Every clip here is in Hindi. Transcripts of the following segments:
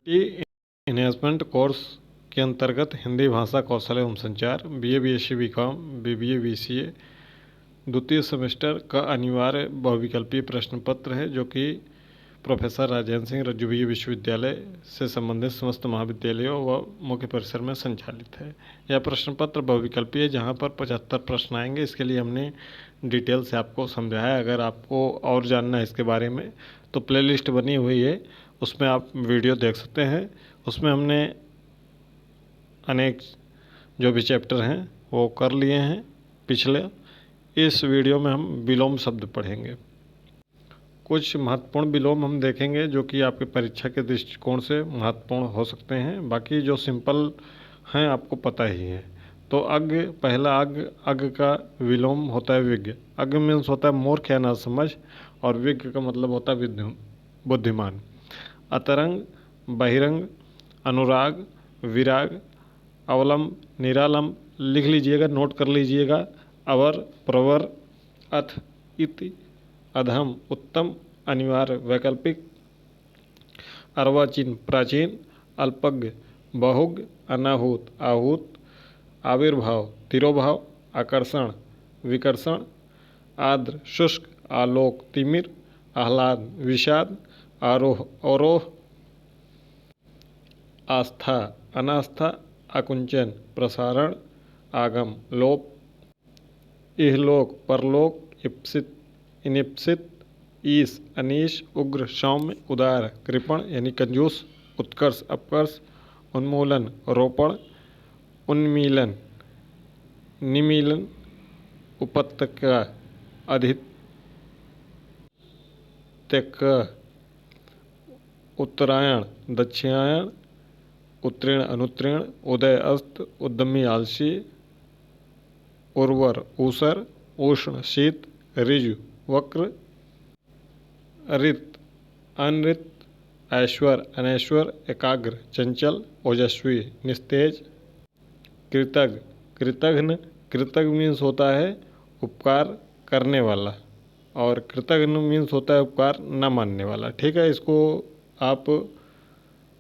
इन्हेंसमेंट कोर्स के अंतर्गत हिंदी भाषा कौशल एवं संचार BA BSc BCom BBA BCA द्वितीय सेमेस्टर का अनिवार्य बहुविकल्पीय प्रश्न पत्र है, जो कि प्रोफेसर राजेंद्र सिंह रज्जुबीय विश्वविद्यालय से संबंधित समस्त महाविद्यालयों व मुख्य परिसर में संचालित है। यह प्रश्न पत्र बहुविकल्पीय है, जहां पर 75 प्रश्न आएंगे। इसके लिए हमने डिटेल से आपको समझाया है। अगर आपको और जानना है इसके बारे में तो प्लेलिस्ट बनी हुई है, उसमें आप वीडियो देख सकते हैं। उसमें हमने अनेक जो भी चैप्टर हैं वो कर लिए हैं पिछले। इस वीडियो में हम विलोम शब्द पढ़ेंगे। कुछ महत्वपूर्ण विलोम हम देखेंगे जो कि आपके परीक्षा के दृष्टिकोण से महत्वपूर्ण हो सकते हैं। बाकी जो सिंपल हैं आपको पता ही है। तो अज्ञ, पहला अज्ञ का विलोम होता है विज्ञ। अज्ञ मीन्स होता है मूर्ख या नासमझ, और विज्ञ का मतलब होता है बुद्धिमान। अतरंग, बहिरंग, अनुराग, विराग, अवलंब, निरालंब लिख लीजिएगा, नोट कर लीजिएगा। अवर, प्रवर, अथ, इति, अधम, उत्तम, अनिवार्य, वैकल्पिक, अर्वाचीन, प्राचीन, अल्पज्ञ, बहुज्ञ, अनाहूत, आहूत, आविर्भाव, तिरोभाव, आकर्षण, विकर्षण, आर्द्र, शुष्क, आलोक, तिमिर, आह्लाद, विषाद, आरोह, अवरोह, आस्था, अनास्था, आकुंचन, प्रसारण, आगम, लोप, इहलोक, परलोक, इप्सित, इनिप्सित, ईश, अनीश, उग्र, सौम्य, उदार, कृपण यानी कंजूस, उत्कर्ष, अपकर्ष, उन्मूलन, रोपण, उन्मीलन, निमीलन, उपत्यका, अधित्यक, उत्तरायण, दक्षिणायण, उत्तीर्ण, अनुत्तीर्ण, उदय, अस्त, उद्यमी, आलसी, उर्वर, ऊसर, उष्ण, शीत, ऋजु, वक्र, ऋत, अनृत, ऐश्वर, अनैश्वर, एकाग्र, चंचल, ओजस्वी, निस्तेज, कृतज्ञ, कृतघ्न। कृतज्ञ मीन्स होता है उपकार करने वाला, और कृतघ्न मीन्स होता है उपकार न मानने वाला। ठीक है, इसको आप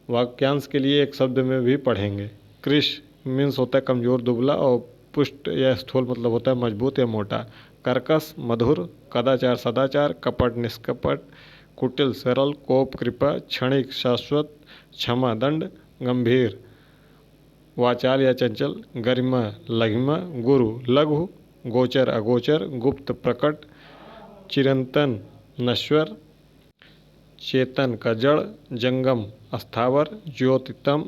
वाक्यांश के लिए एक शब्द में भी पढ़ेंगे। कृश मीन्स होता है कमजोर, दुबला, और पुष्ट या स्थूल मतलब होता है मजबूत या मोटा। कर्कश, मधुर, कदाचार, सदाचार, कपट, निष्कपट, कुटिल, सरल, कोप, कृपा, क्षणिक, शाश्वत, क्षमा, दंड, गंभीर, वाचाल या चंचल, गरिमा, लघिमा, गुरु, लघु, गोचर, अगोचर, गुप्त, प्रकट, चिरंतन, नश्वर, चेतन का जड़, जंगम, अस्थावर, ज्योतितम,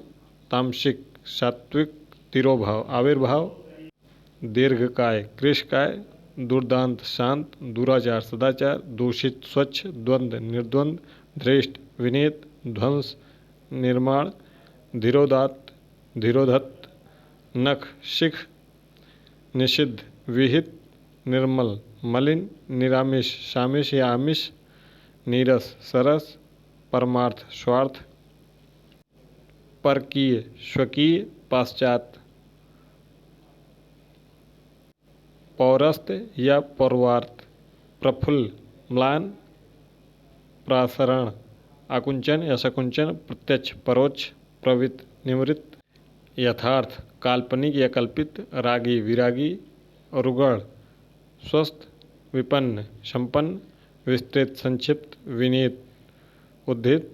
तामसिक, सात्विक, तिरोभाव, आविर्भाव, दीर्घकाय, कृशकाय, दुर्दांत, शांत, दुराचार, सदाचार, दूषित, स्वच्छ, द्वंद्व, निर्द्वंद, धृष्ट, विनीत, ध्वंस, निर्माण, धीरोदात्त, धीरोधत्त, नख, शिख, निषिद्ध, विहित, निर्मल, मलिन, निरामिष, शामिष या आमिष, नीरस, सरस, परमार्थ, स्वार्थ, परकीय, स्वकीय, पाश्चात्य, पौरस्थ या पौर्वार्थ, प्रफुल्ल, म्लान, प्रासरण, आकुंचन या शकुंचन, प्रत्यक्ष, परोक्ष, प्रवृत्त, निवृत्त, यथार्थ, काल्पनिक या कल्पित, रागी, विरागी, रुगण, स्वस्थ, विपन्न, संपन्न, विस्तृत, संक्षिप्त, विनीत, उद्धित,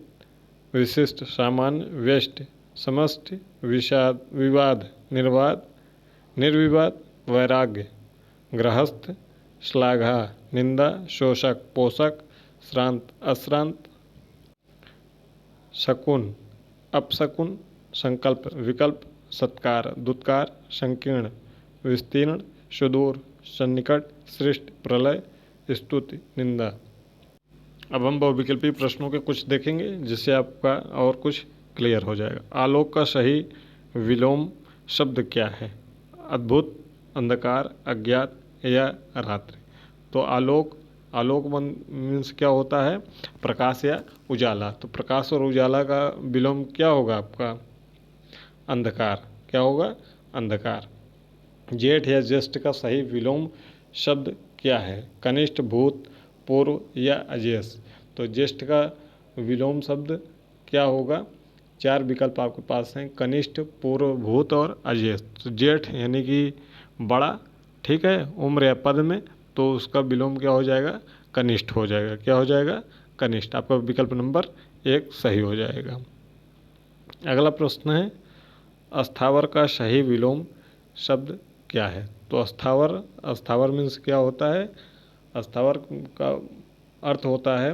विशिष्ट, सामान्य, व्यष्टि, समष्टि, विषाद, विवाद, निर्वाद, निर्विवाद, वैराग्य, गृहस्थ, श्लाघा, निंदा, शोषक, पोषक, श्रांत, अश्रांत, शकुन, अपशकुन, संकल्प, विकल्प, सत्कार, दुत्कार, संकीर्ण, विस्तीर्ण, सुदूर, सन्निकट, सृष्टि, प्रलय, स्तुति, निंदा। अब हम बहुविकल्पी प्रश्नों के कुछ देखेंगे जिससे आपका और कुछ क्लियर हो जाएगा। आलोक का सही विलोम शब्द क्या है? अद्भुत, अंधकार, अज्ञात या रात्रि। तो आलोक मीन्स क्या होता है? प्रकाश या उजाला। तो प्रकाश और उजाला का विलोम क्या होगा आपका? अंधकार। क्या होगा? अंधकार। जेठ या ज्येष्ठ का सही विलोम शब्द क्या है? कनिष्ठ, भूत, पूर्व या अजेस। तो ज्येष्ठ का विलोम शब्द क्या होगा? 4 विकल्प आपके पास हैं, कनिष्ठ, पूर्व, भूत और अज्येष्ठ। तो जेठ यानी कि बड़ा, ठीक है, उम्र या पद में, तो उसका विलोम क्या हो जाएगा, कनिष्ठ हो जाएगा। क्या हो जाएगा, कनिष्ठ। आपका विकल्प नंबर 1 सही हो जाएगा। अगला प्रश्न है, अस्थावर का सही विलोम शब्द क्या है। तो अस्थावर, अस्थावर मीन्स क्या होता है, अस्थावर का अर्थ होता है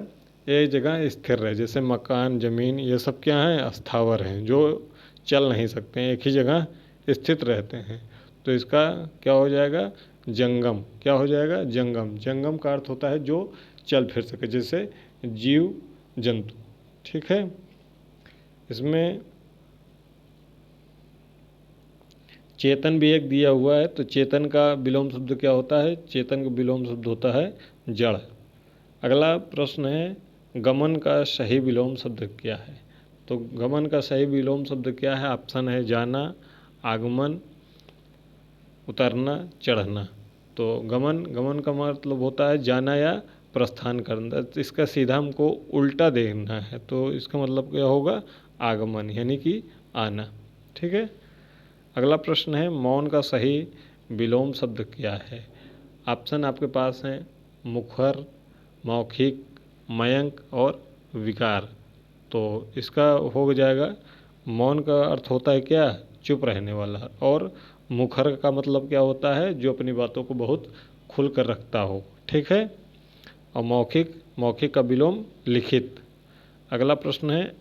एक जगह स्थिर रहे, जैसे मकान, ज़मीन, ये सब क्या हैं, अस्थावर हैं, जो चल नहीं सकते हैं, एक ही जगह स्थित रहते हैं। तो इसका क्या हो जाएगा, जंगम। क्या हो जाएगा, जंगम। जंगम का अर्थ होता है जो चल फिर सके, जैसे जीव जंतु, ठीक है। इसमें चेतन भी एक दिया हुआ है, तो चेतन का विलोम शब्द क्या होता है, चेतन का विलोम शब्द होता है जड़। अगला प्रश्न है, गमन का सही विलोम शब्द क्या है। तो गमन का सही विलोम शब्द क्या है, ऑप्शन है जाना, आगमन, उतरना, चढ़ना। तो गमन, गमन का मतलब होता है जाना या प्रस्थान करना। तो इसका सीधा हमको उल्टा देखना है, तो इसका मतलब क्या होगा, आगमन यानी कि आना, ठीक है। अगला प्रश्न है, मौन का सही विलोम शब्द क्या है। ऑप्शन आपके पास हैं मुखर, मौखिक, मयंक और विकार। तो इसका हो जाएगा, मौन का अर्थ होता है क्या, चुप रहने वाला, और मुखर का मतलब क्या होता है, जो अपनी बातों को बहुत खुल कर रखता हो, ठीक है। और मौखिक, मौखिक का विलोम लिखित। अगला प्रश्न है,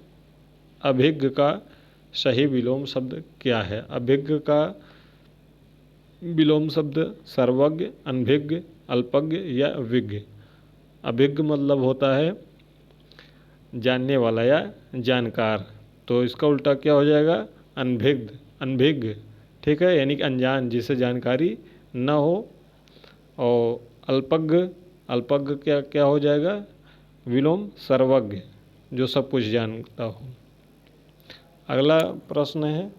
अभिज्ञ का सही विलोम शब्द क्या है। अभिज्ञ का विलोम शब्द सर्वज्ञ, अनभिज्ञ, अल्पज्ञ या विज्ञ। अभिज्ञ मतलब होता है जानने वाला या जानकार, तो इसका उल्टा क्या हो जाएगा, अनभिज्ञ, अनभिज्ञ, ठीक है, यानी कि अनजान, जिसे जानकारी न हो। और अल्पज्ञ, अल्पज्ञ क्या क्या हो जाएगा, विलोम सर्वज्ञ, जो सब कुछ जानता हो। अगला प्रश्न है,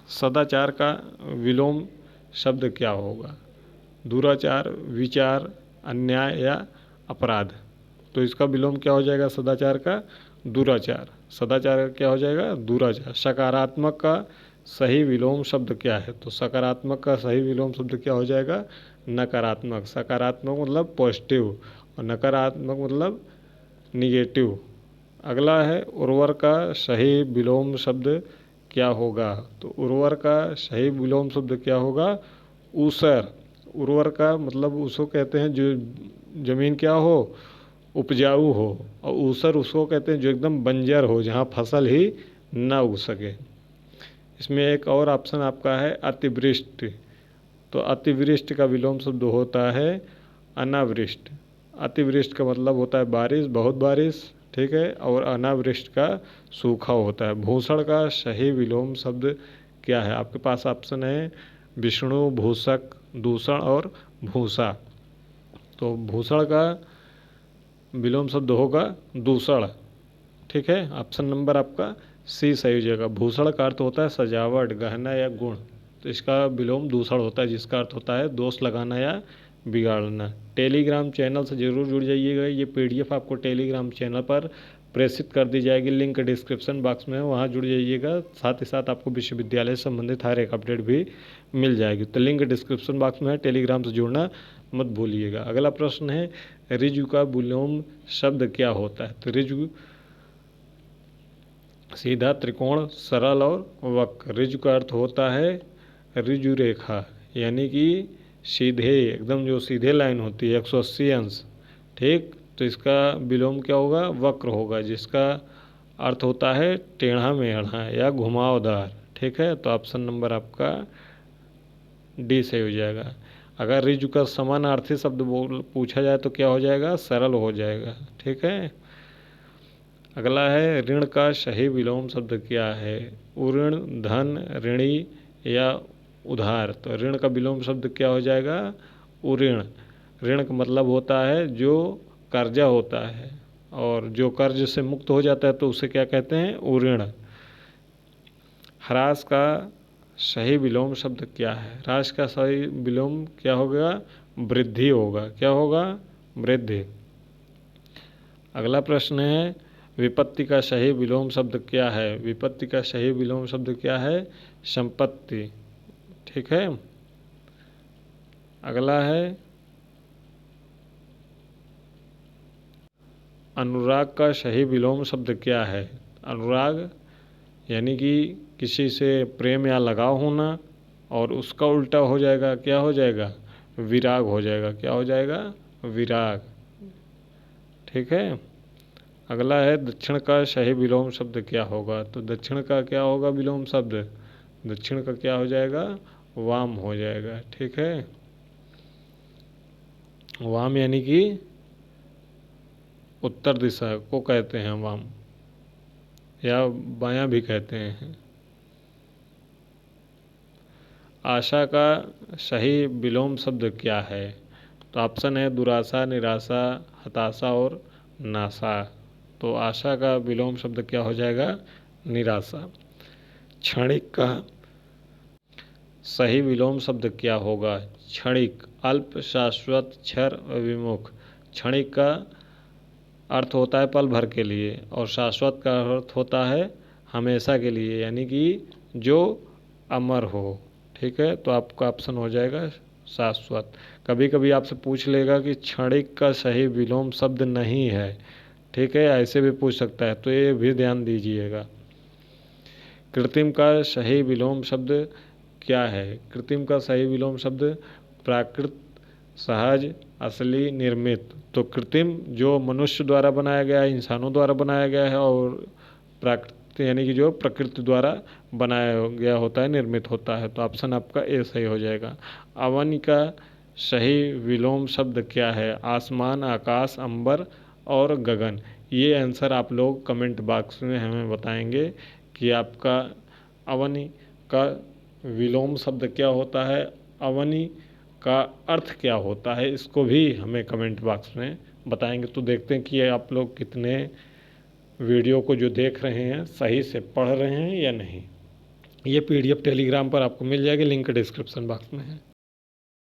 सदाचार का विलोम शब्द क्या होगा। दुराचार, विचार, अन्याय या अपराध। तो इसका विलोम क्या हो जाएगा, सदाचार का दुराचार। सदाचार का क्या हो जाएगा, दुराचार। सकारात्मक का सही विलोम शब्द क्या है। तो सकारात्मक का सही विलोम शब्द क्या हो जाएगा, नकारात्मक। सकारात्मक मतलब पॉजिटिव और नकारात्मक मतलब निगेटिव। अगला है, उर्वर का सही विलोम शब्द क्या होगा। तो उर्वर का सही विलोम शब्द क्या होगा, ऊसर। उर्वर का मतलब उसको कहते हैं जो ज़मीन क्या हो, उपजाऊ हो, और ऊसर उसको कहते हैं जो एकदम बंजर हो, जहाँ फसल ही ना उग सके। इसमें एक और ऑप्शन आपका है अतिवृष्टि। तो अतिवृष्टि का विलोम शब्द होता है अनावृष्ट। अतिवृष्टि का मतलब होता है बारिश, बहुत बारिश, ठीक है, और अनावृष्टि का सूखा होता है। भूषण का सही विलोम शब्द क्या है। आपके पास ऑप्शन है विष्णु, भूषक, दूषण और भूसा। तो भूषण का विलोम शब्द होगा दूषण, ठीक है। ऑप्शन नंबर आपका सी सही हो जाएगा। भूषण का अर्थ होता है सजावट, गहना या गुण। तो इसका विलोम दूषण होता है, जिसका अर्थ होता है दोष लगाना या बिगाड़ना। टेलीग्राम चैनल से ज़रूर जुड़ जाइएगा। ये पीडीएफ आपको टेलीग्राम चैनल पर प्रेषित कर दी जाएगी, लिंक डिस्क्रिप्शन बॉक्स में है, वहाँ जुड़ जाइएगा। साथ ही साथ आपको विश्वविद्यालय से संबंधित हर एक अपडेट भी मिल जाएगी। तो लिंक डिस्क्रिप्शन बॉक्स में है, टेलीग्राम से जुड़ना मत भूलिएगा। अगला प्रश्न है, ऋजु का विलोम शब्द क्या होता है। तो ऋजु सीधा, त्रिकोण, सरल और वक्र। ऋजु का अर्थ होता है ऋजु रेखा, यानी कि सीधे, एकदम जो सीधे लाइन होती है 180 अंश, ठीक। तो इसका विलोम क्या होगा, वक्र होगा, जिसका अर्थ होता है टेढ़ा मेढ़ा या घुमावदार, ठीक है। तो ऑप्शन नंबर आपका डी सही हो जाएगा। अगर ऋजु का समानार्थी शब्द पूछा जाए तो क्या हो जाएगा, सरल हो जाएगा, ठीक है। अगला है, ऋण का सही विलोम शब्द क्या है। उऋण, धन, ऋणी या उधार। तो ऋण का विलोम शब्द क्या हो जाएगा, उऋण। ऋण का मतलब होता है जो कर्जा होता है, और जो कर्ज से मुक्त हो जाता है तो उसे क्या कहते हैं, उऋण। ह्रास का सही विलोम शब्द क्या है। ह्रास का सही विलोम क्या होगा, वृद्धि होगा। क्या होगा, वृद्धि। अगला प्रश्न है, विपत्ति का सही विलोम शब्द क्या है? विपत्ति का सही विलोम शब्द क्या है? संपत्ति। ठीक है। अगला है अनुराग का सही विलोम शब्द क्या है? अनुराग यानी कि किसी से प्रेम या लगाव होना, और उसका उल्टा हो जाएगा, क्या हो जाएगा? विराग हो जाएगा। क्या हो जाएगा? विराग। ठीक है। अगला है दक्षिण का सही विलोम शब्द क्या होगा? तो दक्षिण का क्या होगा विलोम शब्द? दक्षिण का क्या हो जाएगा? वाम हो जाएगा। ठीक है। वाम यानी कि उत्तर दिशा को कहते हैं वाम, या बायां भी कहते हैं। आशा का सही विलोम शब्द क्या है? तो ऑप्शन है दुराशा, निराशा, हताशा और नाशा। तो आशा का विलोम शब्द क्या हो जाएगा? निराशा। क्षणिक का सही विलोम शब्द क्या होगा? क्षणिक, अल्प, शाश्वत, क्षर और विमुख। क्षणिक का अर्थ होता है पल भर के लिए, और शाश्वत का अर्थ होता है हमेशा के लिए, यानी कि जो अमर हो। ठीक है। तो आपका ऑप्शन हो जाएगा शाश्वत। कभी कभी आपसे पूछ लेगा कि क्षणिक का सही विलोम शब्द नहीं है। ठीक है, ऐसे भी पूछ सकता है, तो ये भी ध्यान दीजिएगा। कृत्रिम का सही विलोम शब्द क्या है? कृत्रिम का सही विलोम शब्द प्राकृत, सहज, असली, निर्मित। तो कृत्रिम जो मनुष्य द्वारा बनाया गया है, इंसानों द्वारा बनाया गया है, और प्राकृत यानी कि जो प्रकृति द्वारा बनाया गया होता है, निर्मित होता है। तो ऑप्शन आपका ए सही हो जाएगा। अवन का सही विलोम शब्द क्या है? आसमान, आकाश, अंबर और गगन। ये आंसर आप लोग कमेंट बॉक्स में हमें बताएंगे कि आपका अवनी का विलोम शब्द क्या होता है, अवनी का अर्थ क्या होता है, इसको भी हमें कमेंट बॉक्स में बताएंगे। तो देखते हैं कि आप लोग कितने वीडियो को जो देख रहे हैं सही से पढ़ रहे हैं या नहीं। ये PDF टेलीग्राम पर आपको मिल जाएगी, लिंक डिस्क्रिप्शन बॉक्स में है।